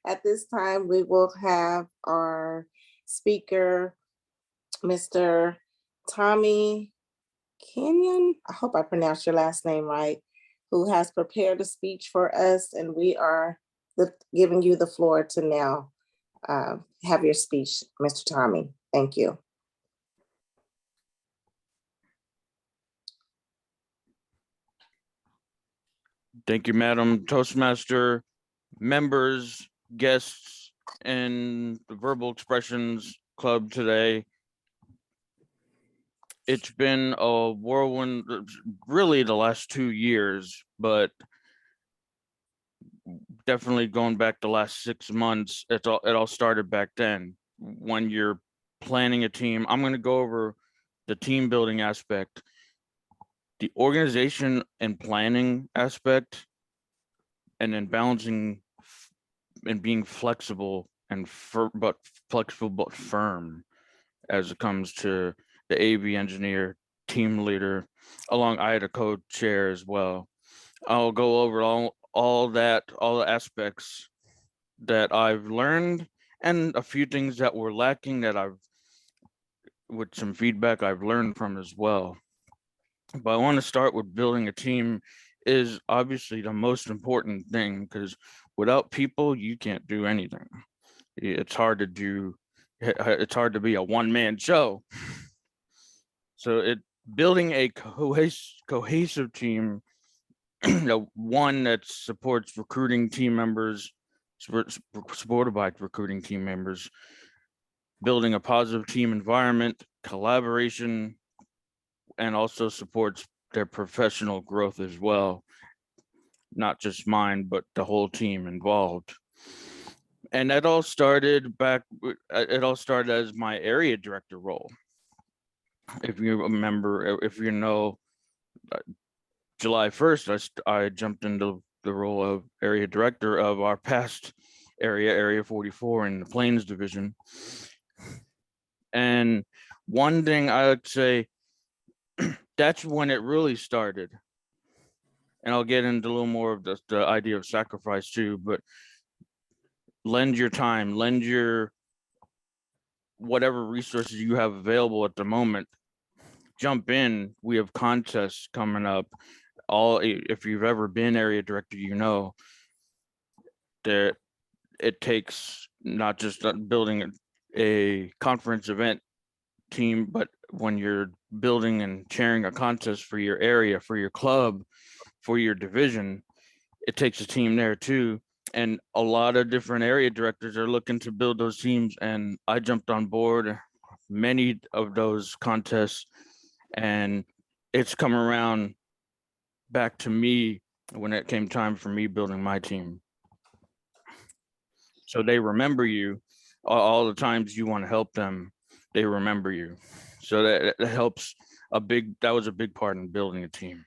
At this time, we will have our speaker, Mr. Tommy Kenyon. I hope I pronounced your last name right, who has prepared a speech for us, and we are giving you the floor to now have your speech, Mr. Tommy. Thank you. Thank you, Madam Toastmaster, members, guests, and the Verbal Expressions Club today. It's been a whirlwind, really the last 2 years, but definitely going back the last 6 months. It all started back then. When you're planning a team, I'm going to go over the team building aspect, the organization and planning aspect, and then balancing and being flexible but flexible but firm as it comes to the AV engineer, team leader, along I had a co-chair as well. I'll go over all the aspects that I've learned and a few things that were lacking that with some feedback I've learned from as well. But I want to start with building a team is obviously the most important thing, because without people, you can't do anything. It's hard to be a one-man show. So building a cohesive team, one that supports recruiting team members, supported by recruiting team members, building a positive team environment, collaboration, and also supports their professional growth as well. Not just mine, but the whole team involved. And it all started as my area director role. If you remember, if you know, July 1st, I jumped into the role of area director of our past area 44 in the Plains Division. And one thing I would say, that's when it really started. And I'll get into a little more of the idea of sacrifice too, but lend your time, lend your whatever resources you have available at the moment. Jump in. We have contests coming up. If you've ever been area director, you know that it takes not just building a conference event team, but when you're building and chairing a contest for your area, for your club, for your division, it takes a team there too. And a lot of different area directors are looking to build those teams. And I jumped on board many of those contests, and it's come around back to me when it came time for me building my team. So they remember you all the times you want to help them. They remember you. So that helps that was a big part in building a team.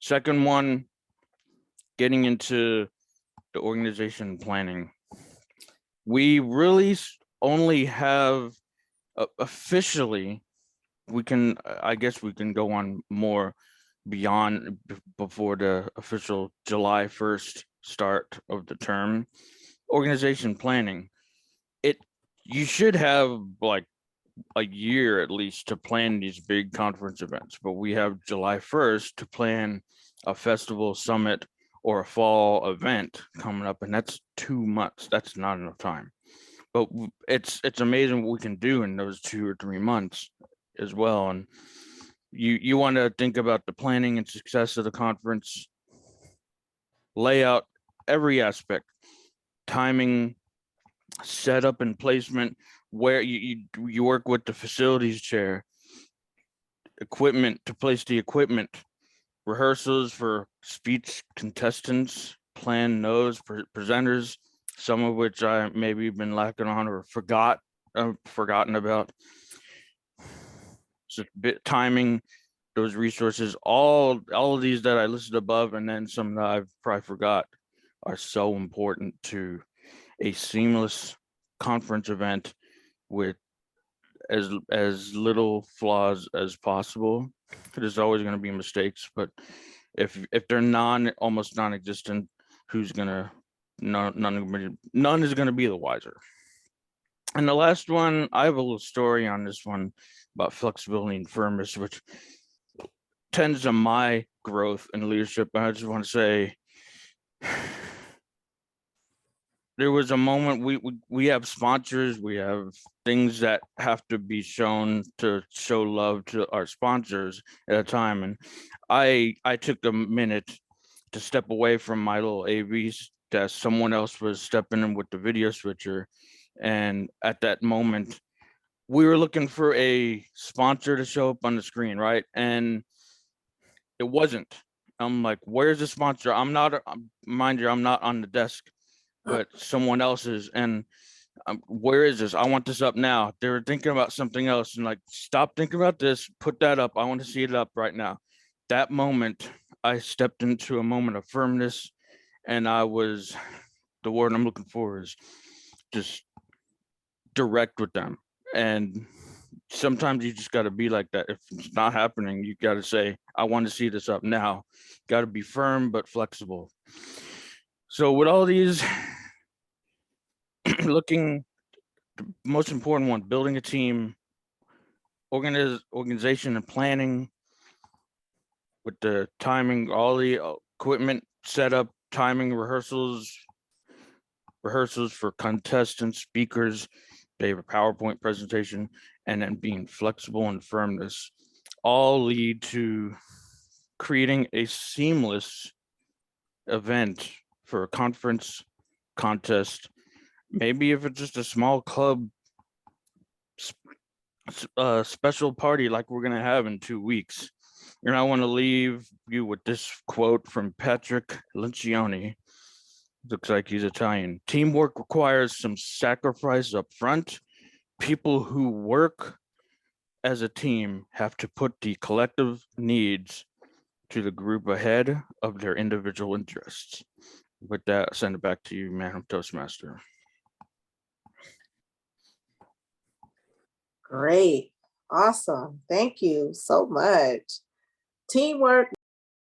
Second one, getting into the organization planning. We really only have officially, I guess we can go on more beyond before the official July 1st start of the term. Organization planning. You should have like a year at least to plan these big conference events, but we have July 1st to plan a festival, summit, or a fall event coming up, and that's 2 months. That's not enough time. But it's amazing what we can do in those 2 or 3 months as well. And you want to think about the planning and success of the conference, layout, every aspect, timing, setup and placement, where you work with the facilities chair, equipment to place the equipment, rehearsals for speech contestants, plan those presenters, some of which I maybe been lacking on or forgotten about. So timing, those resources, all of these that I listed above, and then some that I've probably forgot, are so important to a seamless conference event with as little flaws as possible. There's always going to be mistakes, but If they're almost non-existent, who's gonna none is gonna be the wiser. And the last one, I have a little story on this one about flexibility and firmness, which tends to my growth and leadership. I just want to say there was a moment we have sponsors, we have things that have to be shown to show love to our sponsors at a time. And I took a minute to step away from my little AV desk. Someone else was stepping in with the video switcher. And at that moment, we were looking for a sponsor to show up on the screen, right? And it wasn't. I'm like, where's the sponsor? I'm not, mind you, I'm not on the desk, but someone else is. And where is this? I want this up now. They were thinking about something else, and like, stop thinking about this, put that up. I want to see it up right now. That moment, I stepped into a moment of firmness, and I was, the word I'm looking for is just direct with them. And sometimes you just got to be like that. If it's not happening, you got to say, I want to see this up now. Got to be firm but flexible. So with all these, looking, the most important one, building a team, organization and planning, with the timing, all the equipment setup, timing, rehearsals for contestants, speakers, they have a PowerPoint presentation, and then being flexible and firmness all lead to creating a seamless event for a conference, contest, maybe if it's just a small club special party like we're gonna have in 2 weeks. And I want to leave you with this quote from Patrick Lencioni. Looks like he's Italian. Teamwork requires some sacrifice up front. People who work as a team have to put the collective needs to the group ahead of their individual interests. With that, I'll send it back to you, Madam Toastmaster. Great. Awesome. Thank you so much. Teamwork